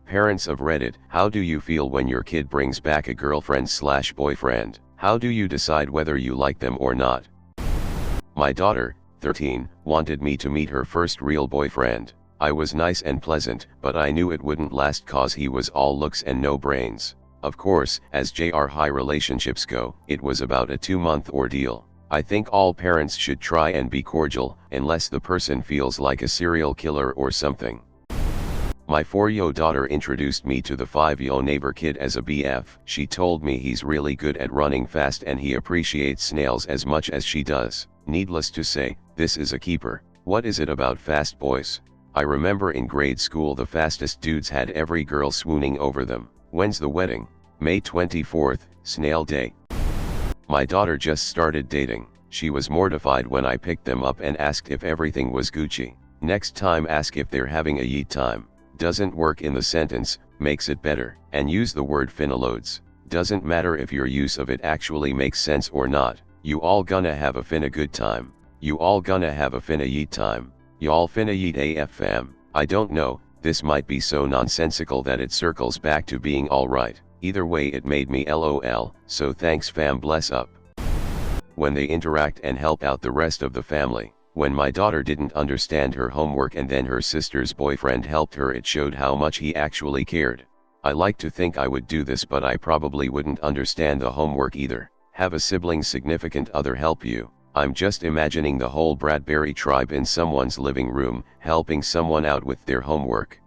Parents of Reddit, how do you feel when your kid brings back a girlfriend/boyfriend? How do you decide whether you like them or not? My daughter, 13, wanted me to meet her first real boyfriend. I was nice and pleasant, but I knew it wouldn't last cause he was all looks and no brains. Of course, as JR high relationships go, it was about a 2-month ordeal. I think all parents should try and be cordial, unless the person feels like a serial killer or something. My 4-year-old daughter introduced me to the 5-year-old neighbor kid as a BF. She told me he's really good at running fast and he appreciates snails as much as she does. Needless to say, this is a keeper. What is it about fast boys? I remember in grade school the fastest dudes had every girl swooning over them. When's the wedding? May 24th, Snail Day. My daughter just started dating. She was mortified when I picked them up and asked if everything was Gucci. Next time ask if they're having a yeet time. Doesn't work in the sentence, makes it better. And use the word finna loads. Doesn't matter if your use of it actually makes sense or not. You all gonna have a finna good time. You all gonna have a finna yeet time. Y'all finna yeet AF fam. I don't know, this might be so nonsensical that it circles back to being alright. Either way it made me LOL, so thanks fam, bless up. When they interact and help out the rest of the family. When my daughter didn't understand her homework and then her sister's boyfriend helped her, it showed how much he actually cared. I like to think I would do this, but I probably wouldn't understand the homework either. Have a sibling significant other help you. I'm just imagining the whole Bradbury tribe in someone's living room, helping someone out with their homework.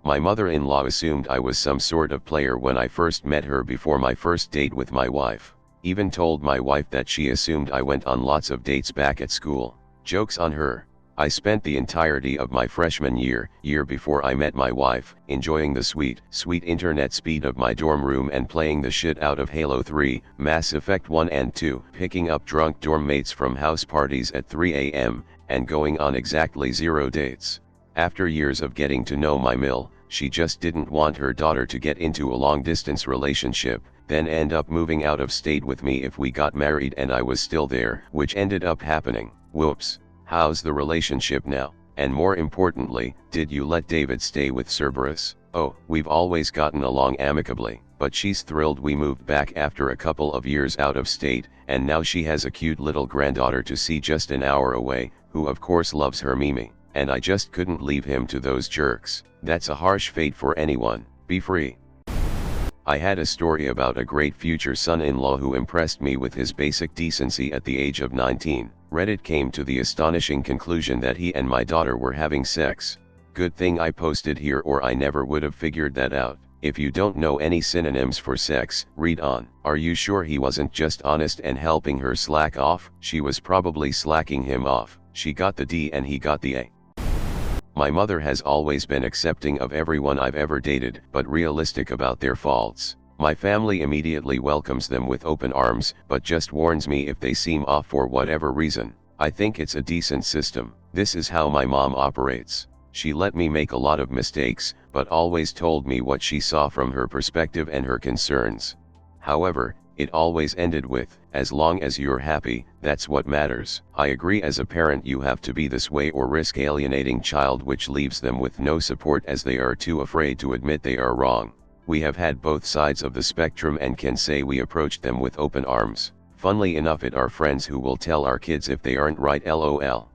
My mother-in-law assumed I was some sort of player when I first met her before my first date with my wife. Even told my wife that she assumed I went on lots of dates back at school. Joke's on her. I spent the entirety of my freshman year before I met my wife, enjoying the sweet internet speed of my dorm room and playing the shit out of Halo 3, Mass Effect 1 and 2, picking up drunk dorm mates from house parties at 3 a.m., and going on exactly 0 dates. After years of getting to know my mill, she just didn't want her daughter to get into a long-distance relationship, then end up moving out of state with me if we got married and I was still there, which ended up happening. Whoops. How's the relationship now? And more importantly, did you let David stay with Cerberus? Oh, we've always gotten along amicably, but she's thrilled we moved back after a couple of years out of state, and now she has a cute little granddaughter to see just an hour away, who of course loves her Mimi, and I just couldn't leave him to those jerks. That's a harsh fate for anyone. Be free. I had a story about a great future son-in-law who impressed me with his basic decency at the age of 19. Reddit came to the astonishing conclusion that he and my daughter were having sex. Good thing I posted here or I never would have figured that out. If you don't know any synonyms for sex, read on. Are you sure he wasn't just honest and helping her slack off? She was probably slacking him off. She got the D and he got the A. My mother has always been accepting of everyone I've ever dated, but realistic about their faults. My family immediately welcomes them with open arms, but just warns me if they seem off for whatever reason. I think it's a decent system. This is how my mom operates. She let me make a lot of mistakes, but always told me what she saw from her perspective and her concerns. However, it always ended with, as long as you're happy, that's what matters. I agree, as a parent you have to be this way or risk alienating child, which leaves them with no support as they are too afraid to admit they are wrong. We have had both sides of the spectrum and can say we approached them with open arms. Funnily enough, it are friends who will tell our kids if they aren't right, lol.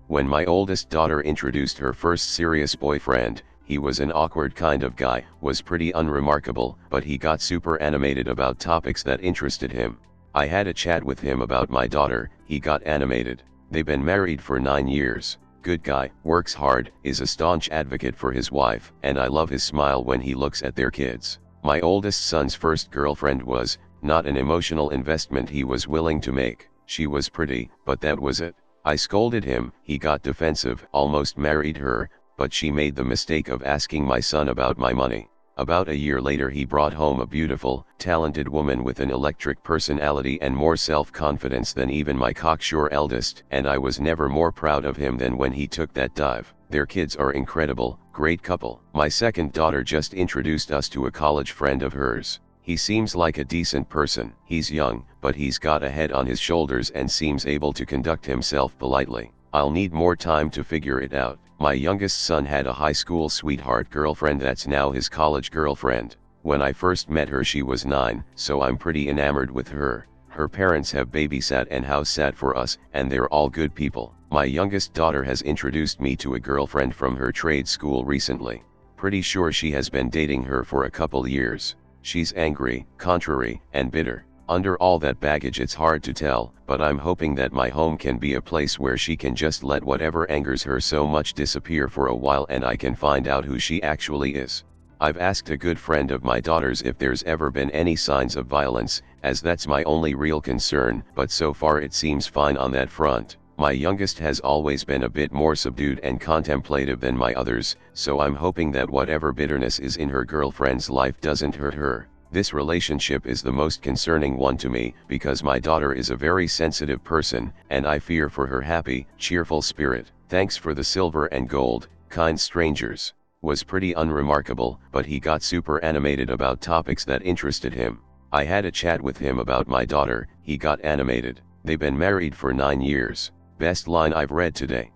When my oldest daughter introduced her first serious boyfriend, he was an awkward kind of guy, was pretty unremarkable, but he got super animated about topics that interested him. I had a chat with him about my daughter, he got animated. They've been married for 9 years. Good guy, works hard, is a staunch advocate for his wife, and I love his smile when he looks at their kids. My oldest son's first girlfriend was not an emotional investment he was willing to make. She was pretty, but that was it. I scolded him, he got defensive, almost married her, but she made the mistake of asking my son about my money. About a year later he brought home a beautiful, talented woman with an electric personality and more self-confidence than even my cocksure eldest, and I was never more proud of him than when he took that dive. Their kids are incredible, great couple. My second daughter just introduced us to a college friend of hers. He seems like a decent person. He's young, but he's got a head on his shoulders and seems able to conduct himself politely. I'll need more time to figure it out. My youngest son had a high school sweetheart girlfriend that's now his college girlfriend. When I first met her she was 9, so I'm pretty enamored with her. Her parents have babysat and house sat for us, and they're all good people. My youngest daughter has introduced me to a girlfriend from her trade school recently. Pretty sure she has been dating her for a couple years. She's angry, contrary, and bitter. Under all that baggage it's hard to tell, but I'm hoping that my home can be a place where she can just let whatever angers her so much disappear for a while and I can find out who she actually is. I've asked a good friend of my daughter's if there's ever been any signs of violence, as that's my only real concern, but so far it seems fine on that front. My youngest has always been a bit more subdued and contemplative than my others, so I'm hoping that whatever bitterness is in her girlfriend's life doesn't hurt her. This relationship is the most concerning one to me, because my daughter is a very sensitive person, and I fear for her happy, cheerful spirit. Thanks for the silver and gold, kind strangers. Was pretty unremarkable, but he got super animated about topics that interested him. I had a chat with him about my daughter, he got animated. They've been married for 9 years. Best line I've read today.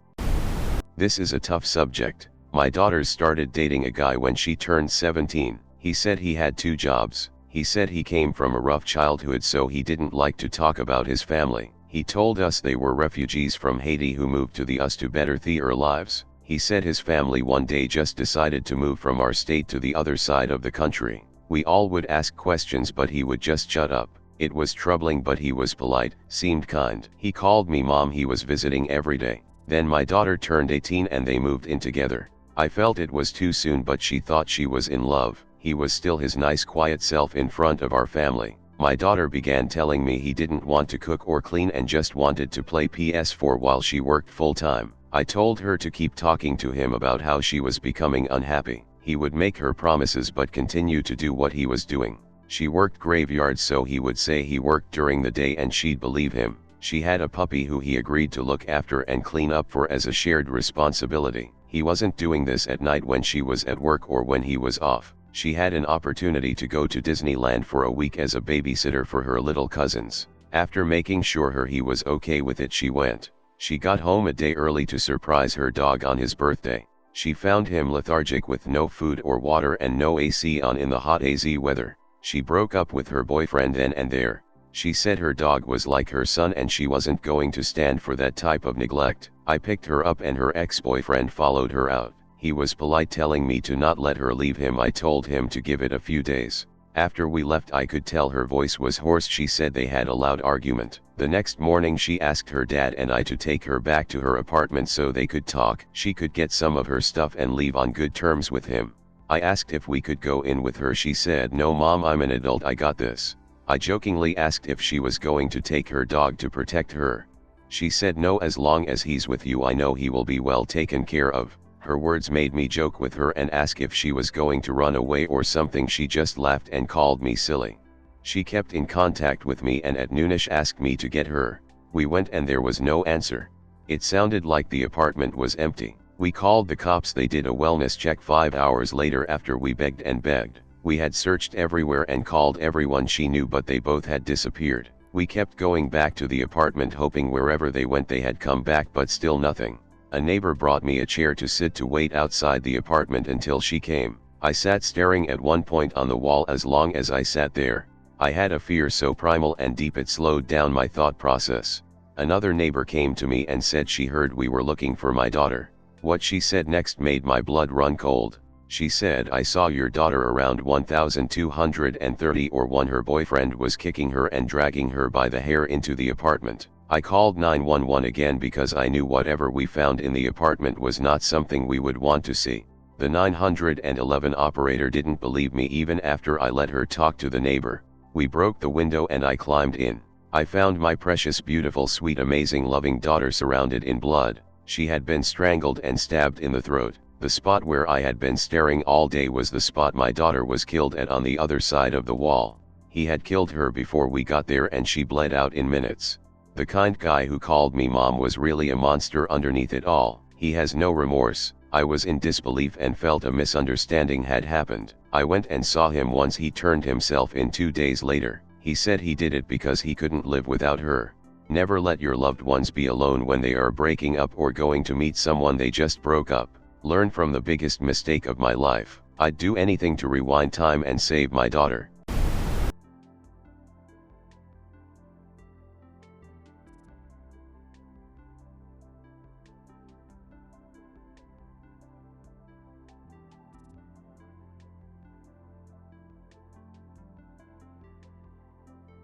This is a tough subject. My daughter started dating a guy when she turned 17. He said he had 2 jobs. He said he came from a rough childhood, so he didn't like to talk about his family. He told us they were refugees from Haiti who moved to the US to better their lives. He said his family one day just decided to move from our state to the other side of the country. We all would ask questions but he would just shut up. It was troubling but he was polite, seemed kind. He called me mom. He was visiting every day. Then my daughter turned 18 and they moved in together. I felt it was too soon but she thought she was in love. He was still his nice quiet self in front of our family. My daughter began telling me he didn't want to cook or clean and just wanted to play PS4 while she worked full-time. I told her to keep talking to him about how she was becoming unhappy. He would make her promises but continue to do what he was doing. She worked graveyards, so he would say he worked during the day and she'd believe him. She had a puppy who he agreed to look after and clean up for as a shared responsibility. He wasn't doing this at night when she was at work or when he was off. She had an opportunity to go to Disneyland for a week as a babysitter for her little cousins. After making sure he was okay with it, she went. She got home a day early to surprise her dog on his birthday. She found him lethargic with no food or water and no AC on in the hot AZ weather. She broke up with her boyfriend then and there. She said her dog was like her son and she wasn't going to stand for that type of neglect. I picked her up and her ex-boyfriend followed her out. He was polite, telling me to not let her leave him. I told him to give it a few days. After we left I could tell her voice was hoarse. She said they had a loud argument. The next morning she asked her dad and I to take her back to her apartment so they could talk. She could get some of her stuff and leave on good terms with him. I asked if we could go in with her. She said, "No mom, I'm an adult, I got this." I jokingly asked if she was going to take her dog to protect her. She said, "No, as long as he's with you I know he will be well taken care of." Her words made me joke with her and ask if she was going to run away or something. She just laughed and called me silly. She kept in contact with me and at noonish asked me to get her. We went and there was no answer. It sounded like the apartment was empty. We called the cops. They did a wellness check 5 hours later after we begged and begged. We had searched everywhere and called everyone she knew but they both had disappeared. We kept going back to the apartment hoping wherever they went they had come back but still nothing. A neighbor brought me a chair to sit to wait outside the apartment until she came. I sat staring at one point on the wall. As long as I sat there, I had a fear so primal and deep it slowed down my thought process. Another neighbor came to me and said she heard we were looking for my daughter. What she said next made my blood run cold. She said, "I saw your daughter around 1230 or 1. Her boyfriend was kicking her and dragging her by the hair into the apartment." I called 911 again because I knew whatever we found in the apartment was not something we would want to see. The 911 operator didn't believe me even after I let her talk to the neighbor. We broke the window and I climbed in. I found my precious, beautiful, sweet, amazing, loving daughter surrounded in blood. She had been strangled and stabbed in the throat. The spot where I had been staring all day was the spot my daughter was killed at on the other side of the wall. He had killed her before we got there and she bled out in minutes. The kind guy who called me mom was really a monster underneath it all. He has no remorse. I was in disbelief and felt a misunderstanding had happened. I went and saw him once. He turned himself in 2 days later. He said he did it because he couldn't live without her. Never let your loved ones be alone when they are breaking up or going to meet someone they just broke up. Learn from the biggest mistake of my life. I'd do anything to rewind time and save my daughter.